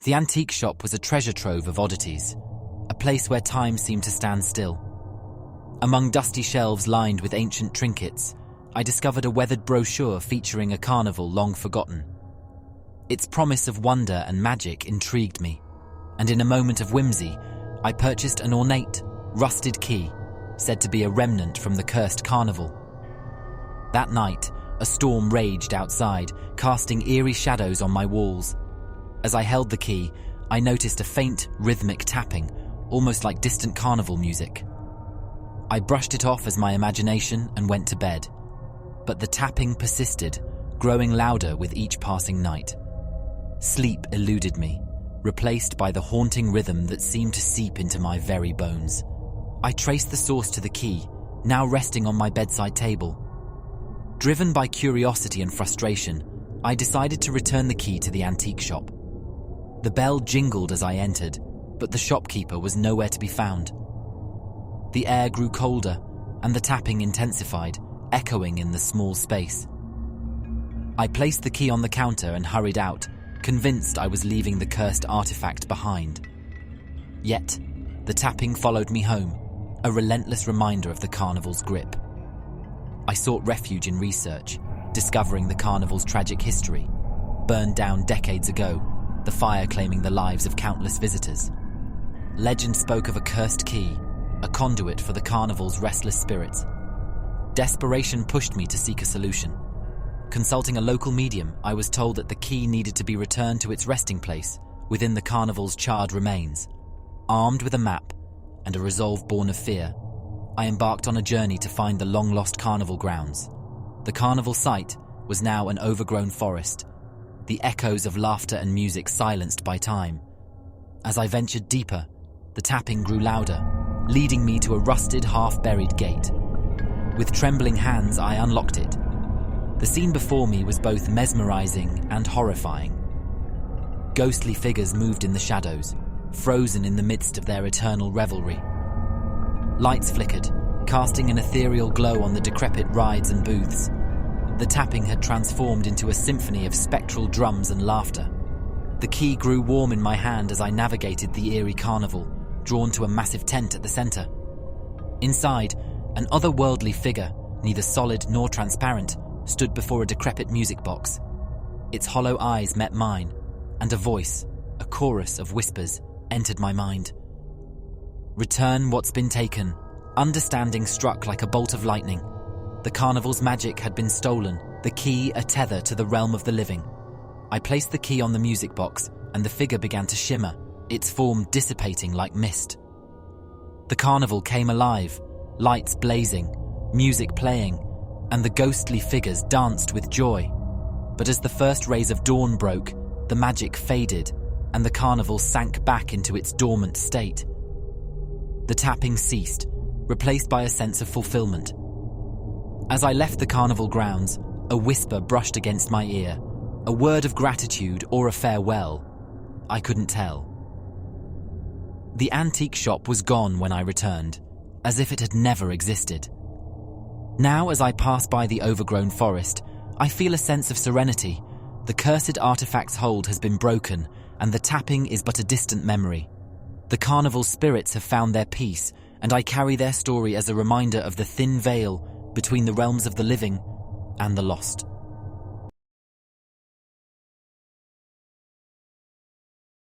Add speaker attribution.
Speaker 1: The antique shop was a treasure trove of oddities, a place where time seemed to stand still. Among dusty shelves lined with ancient trinkets, I discovered a weathered brochure featuring a carnival long forgotten. Its promise of wonder and magic intrigued me, and in a moment of whimsy, I purchased an ornate, rusted key, said to be a remnant from the Cursed Carnival. That night, a storm raged outside, casting eerie shadows on my walls. As I held the key, I noticed a faint, rhythmic tapping, almost like distant carnival music. I brushed it off as my imagination and went to bed. But the tapping persisted, growing louder with each passing night. Sleep eluded me, replaced by the haunting rhythm that seemed to seep into my very bones. I traced the source to the key, now resting on my bedside table. Driven by curiosity and frustration, I decided to return the key to the antique shop. The bell jingled as I entered, but the shopkeeper was nowhere to be found. The air grew colder, and the tapping intensified, echoing in the small space. I placed the key on the counter and hurried out, convinced I was leaving the cursed artifact behind. Yet, the tapping followed me home, a relentless reminder of the carnival's grip. I sought refuge in research, discovering the carnival's tragic history. Burned down decades ago, the fire claiming the lives of countless visitors. Legend spoke of a cursed key, a conduit for the carnival's restless spirits. Desperation pushed me to seek a solution. Consulting a local medium, I was told that the key needed to be returned to its resting place within the carnival's charred remains. Armed with a map and a resolve born of fear, I embarked on a journey to find the long-lost carnival grounds. The carnival site was now an overgrown forest, the echoes of laughter and music silenced by time. As I ventured deeper, the tapping grew louder, leading me to a rusted, half-buried gate. With trembling hands, I unlocked it. The scene before me was both mesmerizing and horrifying. Ghostly figures moved in the shadows, frozen in the midst of their eternal revelry. Lights flickered, casting an ethereal glow on the decrepit rides and booths. The tapping had transformed into a symphony of spectral drums and laughter. The key grew warm in my hand as I navigated the eerie carnival, drawn to a massive tent at the center. Inside, an otherworldly figure, neither solid nor transparent, stood before a decrepit music box. Its hollow eyes met mine, and a voice, a chorus of whispers, entered my mind. Return what's been taken. Understanding struck like a bolt of lightning. The carnival's magic had been stolen, the key a tether to the realm of the living. I placed the key on the music box, and the figure began to shimmer, its form dissipating like mist. The carnival came alive, lights blazing, music playing, and the ghostly figures danced with joy. But as the first rays of dawn broke, the magic faded, and the carnival sank back into its dormant state. The tapping ceased, replaced by a sense of fulfillment. As I left the carnival grounds, a whisper brushed against my ear, a word of gratitude or a farewell. I couldn't tell. The antique shop was gone when I returned, as if it had never existed. Now, as I pass by the overgrown forest, I feel a sense of serenity. The cursed artifact's hold has been broken, and the tapping is but a distant memory. The carnival's spirits have found their peace, and I carry their story as a reminder of the thin veil between the realms of the living and the lost.